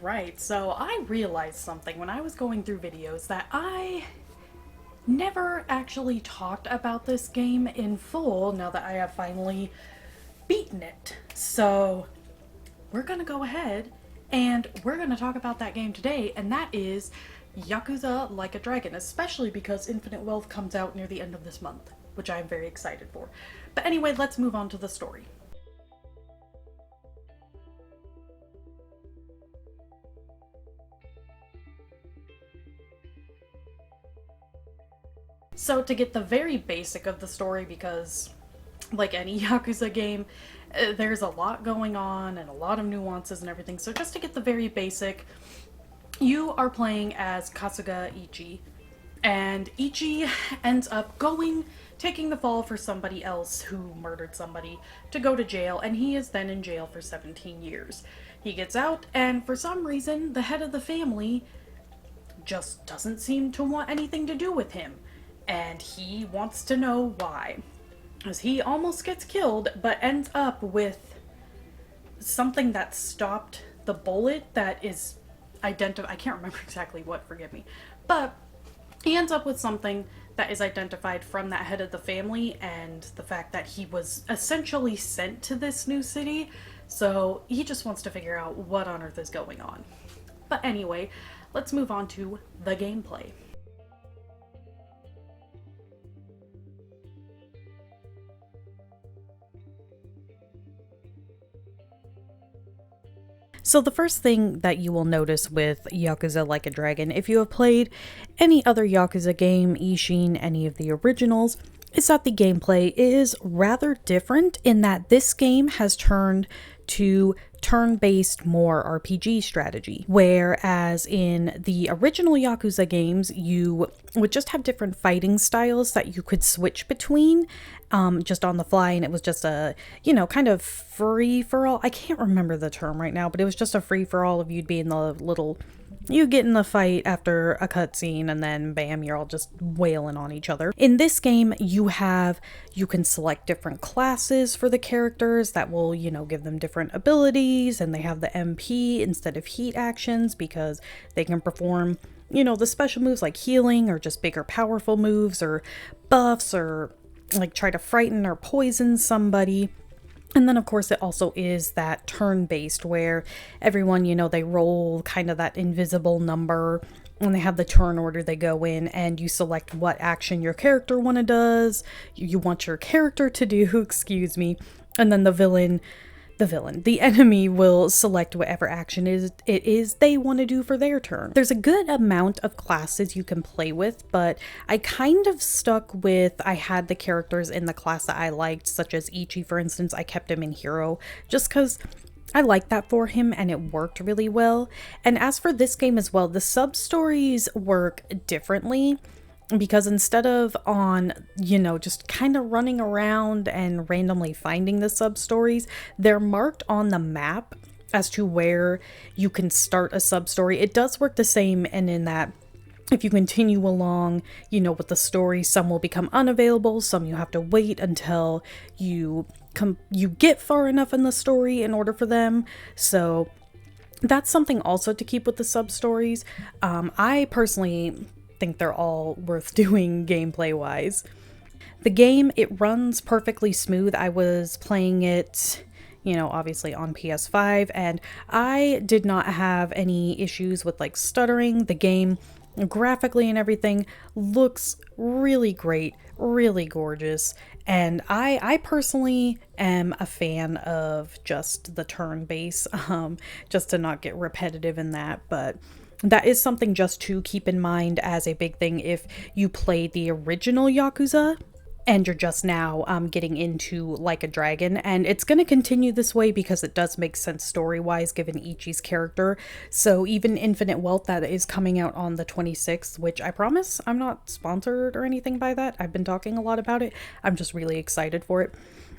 Right, so I realized something when I was going through videos that I never actually talked about this game in full now that I have finally beaten it. So we're gonna go ahead and we're gonna talk about that game today, and that is Yakuza Like a Dragon, especially because Infinite Wealth comes out near the end of this month, which I'm very excited for. But anyway, let's move on to the story. So to get the very basic of the story, because like any Yakuza game, there's a lot going on and a lot of nuances and everything. So just to get the very basic, you are playing as Kasuga Ichi, and Ichi ends up taking the fall for somebody else who murdered somebody to go to jail, and he is then in jail for 17 years. He gets out, and for some reason, the head of the family just doesn't seem to want anything to do with him, and he wants to know why. As he almost gets killed, but ends up with something that stopped the bullet that is identified. I can't remember exactly what, forgive me. But he ends up with something that is identified from that head of the family and the fact that he was essentially sent to this new city. So he just wants to figure out what on earth is going on. But anyway, let's move on to the gameplay. So the first thing that you will notice with Yakuza Like a Dragon, if you have played any other Yakuza game, Ishin, any of the originals, is that the gameplay is rather different in that this game has turned to turn-based more RPG strategy. Whereas in the original Yakuza games, you would just have different fighting styles that you could switch between just on the fly, and it was just a, kind of free-for-all. I can't remember the term right now, but it was just a free-for-all of you'd be in the little... You get in the fight after a cutscene and then bam, you're all just wailing on each other. In this game, you can select different classes for the characters that will, give them different abilities, and they have the MP instead of heat actions because they can perform, the special moves like healing or just bigger powerful moves or buffs or like try to frighten or poison somebody. And then, of course, it also is that turn-based where everyone, they roll kind of that invisible number and they have the turn order they go in, and you select what action your character does. You want your character to do, excuse me. And then the enemy will select whatever action it is they want to do for their turn. There's a good amount of classes you can play with, but I kind of stuck with, I had the characters in the class that I liked, such as Ichi, for instance. I kept him in Hero just because I liked that for him and it worked really well. And as for this game as well, the sub-stories work differently. Because instead of just kind of running around and randomly finding the sub-stories, they're marked on the map as to where you can start a sub-story. It does work the same, and in that if you continue along, with the story, some will become unavailable, some you have to wait until you get far enough in the story in order for them. So that's something also to keep with the sub-stories. I personally think they're all worth doing gameplay wise. The game, it runs perfectly smooth. I was playing it, obviously on PS5, and I did not have any issues with like stuttering. The game graphically and everything looks really great, really gorgeous, and I personally am a fan of just the turn base, just to not get repetitive in that. But that is something just to keep in mind as a big thing if you played the original Yakuza and you're just now getting into Like a Dragon. And it's going to continue this way because it does make sense story-wise given Ichi's character. So even Infinite Wealth, that is coming out on the 26th, which I promise I'm not sponsored or anything by that. I've been talking a lot about it. I'm just really excited for it.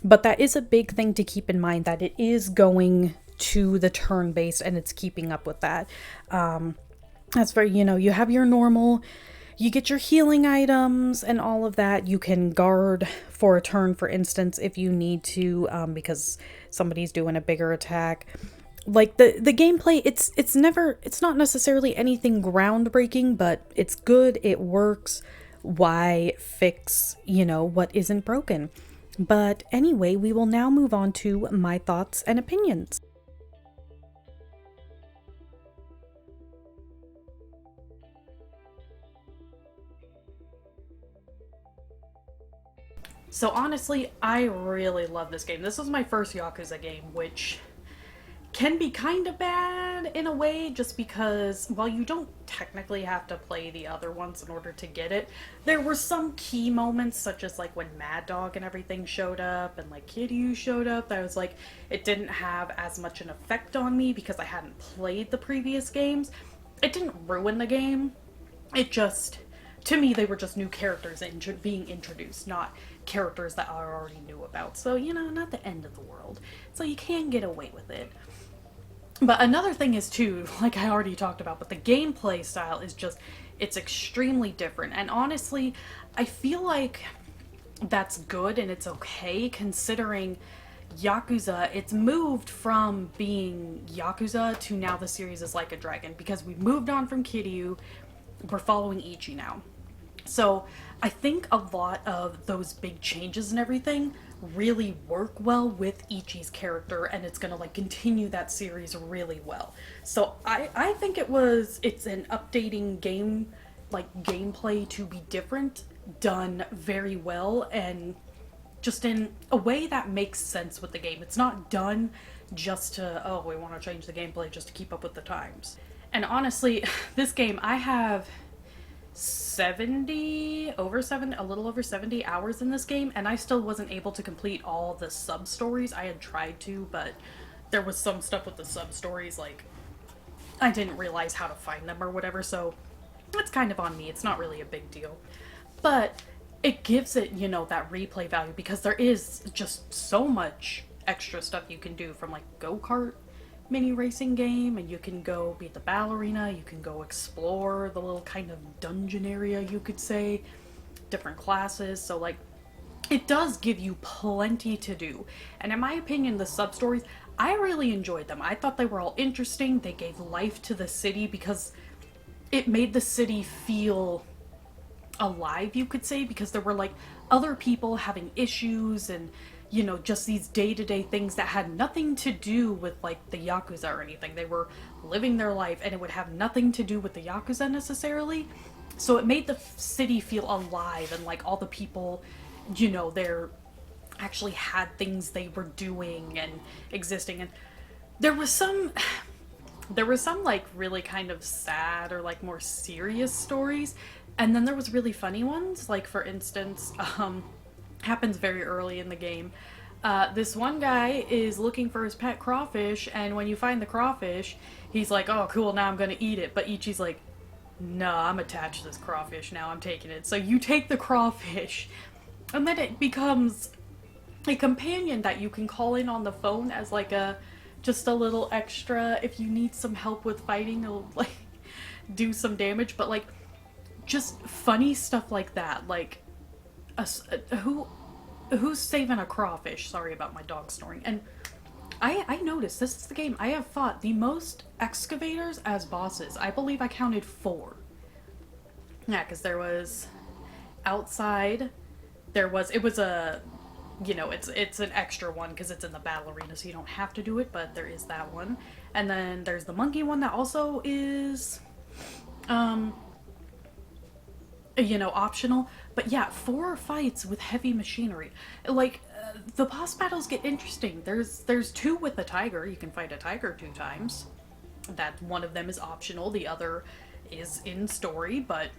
But that is a big thing to keep in mind, that it is going to the turn-based and it's keeping up with that. That's very, you have your normal, you get your healing items and all of that. You can guard for a turn, for instance, if you need to, because somebody's doing a bigger attack. Like the gameplay, it's not necessarily anything groundbreaking, but it's good, it works. Why fix, what isn't broken? But anyway, we will now move on to my thoughts and opinions. So honestly, I really love this game. This was my first Yakuza game, which can be kind of bad in a way, just because while you don't technically have to play the other ones in order to get it, there were some key moments, such as like when Mad Dog and everything showed up and like Kiryu showed up, that was like, it didn't have as much an effect on me because I hadn't played the previous games. It didn't ruin the game, it just, to me, they were just new characters being introduced, not characters that I already knew about. So, not the end of the world. So you can get away with it. But another thing is too, like I already talked about, but the gameplay style is just, it's extremely different. And honestly, I feel like that's good and it's okay considering Yakuza, it's moved from being Yakuza to now the series is Like a Dragon, because we moved on from Kiryu, we're following Ichi now. So I think a lot of those big changes and everything really work well with Ichi's character, and it's gonna like continue that series really well. So I think it's an updating game, like gameplay to be different, done very well, and just in a way that makes sense with the game. It's not done just to, oh, we want to change the gameplay just to keep up with the times. And honestly, this game, I have a little over 70 hours in this game, and I still wasn't able to complete all the sub stories. I had tried to, but there was some stuff with the sub stories, like I didn't realize how to find them or whatever, so it's kind of on me. It's not really a big deal. But it gives it, that replay value, because there is just so much extra stuff you can do, from like go-kart mini racing game, and you can go beat the ballerina, you can go explore the little kind of dungeon area, you could say, different classes. So like, it does give you plenty to do. And in my opinion, the sub stories, I really enjoyed them. I thought they were all interesting. They gave life to the city because it made the city feel alive, you could say, because there were like other people having issues and just these day-to-day things that had nothing to do with like the Yakuza or anything. They were living their life and it would have nothing to do with the Yakuza necessarily. So it made the city feel alive, and like all the people, they're actually had things they were doing and existing. And there was some like really kind of sad or like more serious stories, and then there was really funny ones, like for instance, happens very early in the game. This one guy is looking for his pet crawfish, and when you find the crawfish, he's like, oh cool, now I'm gonna eat it. But Ichi's like, no, I'm attached to this crawfish now, I'm taking it. So you take the crawfish, and then it becomes a companion that you can call in on the phone as like just a little extra if you need some help with fighting. It'll like do some damage, but like just funny stuff like that. Like who's saving a crawfish? Sorry about my dog snoring. And I noticed this is the game I have fought the most excavators as bosses. I believe I counted 4. Yeah, because there was outside. It was a, it's an extra one because it's in the battle arena, so you don't have to do it, but there is that one. And then there's the monkey one that also is, optional. But yeah, 4 fights with heavy machinery. Like, the boss battles get interesting. There's 2 with the tiger. You can fight a tiger 2 times. That one of them is optional. The other is in story, but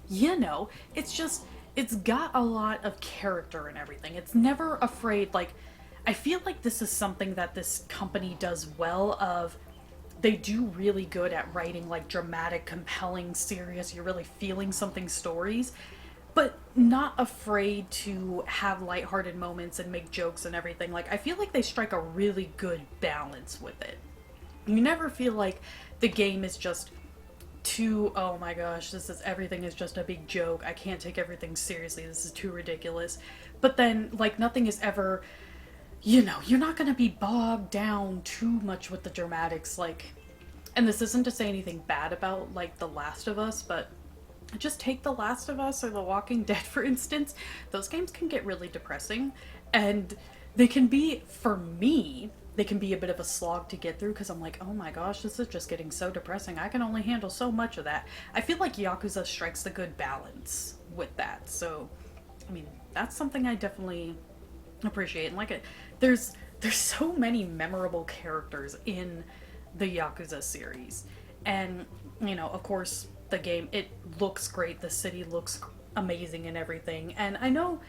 it's got a lot of character and everything. It's never afraid. Like, I feel like this is something that this company does well of. They do really good at writing like dramatic, compelling, serious, you're really feeling something stories, but not afraid to have lighthearted moments and make jokes and everything. Like, I feel like they strike a really good balance with it. You never feel like the game is just too, oh my gosh, everything is just a big joke, I can't take everything seriously, this is too ridiculous. But then, like, nothing is ever you know, you're not gonna be bogged down too much with the dramatics, like, and this isn't to say anything bad about, like, The Last of Us, but just take The Last of Us or The Walking Dead, for instance. Those games can get really depressing, and they can be, for me, they can be a bit of a slog to get through because I'm like, oh my gosh, this is just getting so depressing. I can only handle so much of that. I feel like Yakuza strikes the good balance with that. So, I mean, that's something I definitely appreciate. And like, there's so many memorable characters in the Yakuza series, and you know, of course, the game, it looks great. The city looks amazing and everything. And I know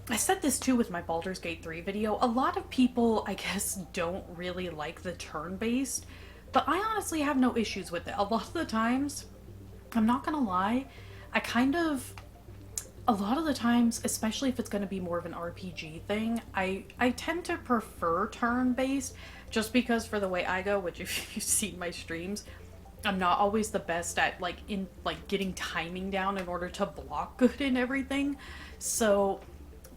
I said this too with my Baldur's Gate 3 video. A lot of people, I guess, don't really like the turn-based, but I honestly have no issues with it. A lot of the times, I'm not gonna lie, I kind of, a lot of the times, especially if it's going to be more of an RPG thing, I tend to prefer turn-based just because for the way I go, which if you've seen my streams, I'm not always the best at like getting timing down in order to block good and everything. So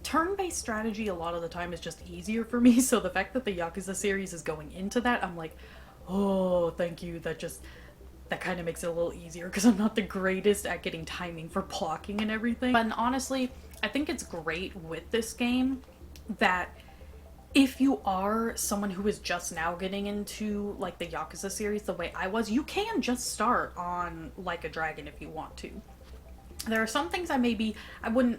turn-based strategy a lot of the time is just easier for me. So the fact that the Yakuza series is going into that, I'm like, oh, thank you. That kind of makes it a little easier because I'm not the greatest at getting timing for blocking and everything. But honestly, I think it's great with this game that if you are someone who is just now getting into like the Yakuza series the way I was, you can just start on Like a Dragon if you want to. There are some things I wouldn't,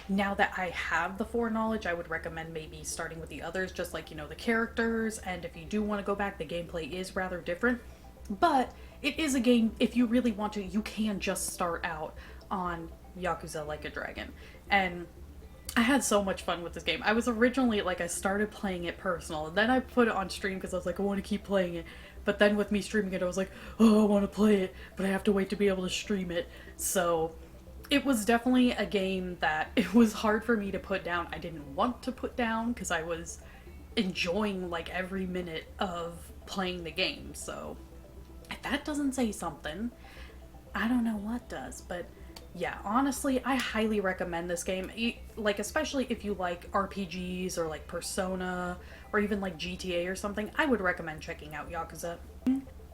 now that I have the foreknowledge, I would recommend maybe starting with the others, just like, you know, the characters, and if you do want to go back, the gameplay is rather different. But it is a game, if you really want to, you can just start out on Yakuza Like a Dragon. And I had so much fun with this game. I was originally, like, I started playing it personal, and then I put it on stream because I was like, I want to keep playing it. But then with me streaming it, I was like, oh, I want to play it, but I have to wait to be able to stream it. So it was definitely a game that it was hard for me to put down. I didn't want to put down because I was enjoying, like, every minute of playing the game. So if that doesn't say something, I don't know what does. But yeah, honestly, I highly recommend this game. Like, especially if you like RPGs or like Persona or even like GTA or something, I would recommend checking out Yakuza.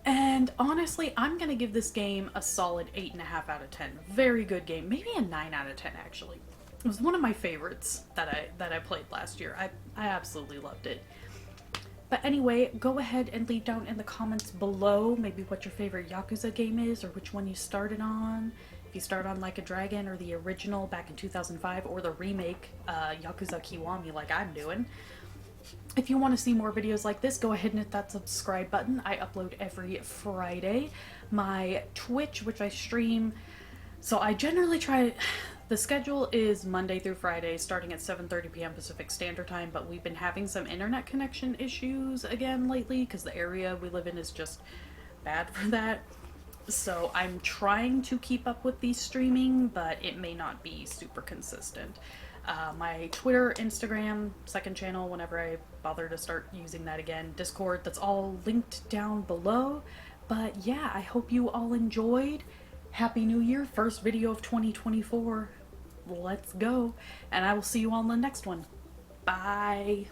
And honestly, I'm gonna give this game a solid 8.5 out of 10. Very good game. Maybe a 9 out of 10 actually. It was one of my favorites that I played last year. I absolutely loved it. But anyway, go ahead and leave down in the comments below maybe what your favorite Yakuza game is or which one you started on. If you start on Like a Dragon or the original back in 2005 or the remake, Yakuza Kiwami like I'm doing. If you want to see more videos like this, go ahead and hit that subscribe button. I upload every Friday. My Twitch, which I stream, so I generally try, the schedule is Monday through Friday starting at 7:30 p.m. Pacific Standard Time, but we've been having some internet connection issues again lately because the area we live in is just bad for that. So I'm trying to keep up with the streaming, but it may not be super consistent. My Twitter, Instagram, second channel, whenever I bother to start using that again, Discord, that's all linked down below. But yeah, I hope you all enjoyed. Happy New Year, first video of 2024. Let's go. And I will see you all in the next one. Bye.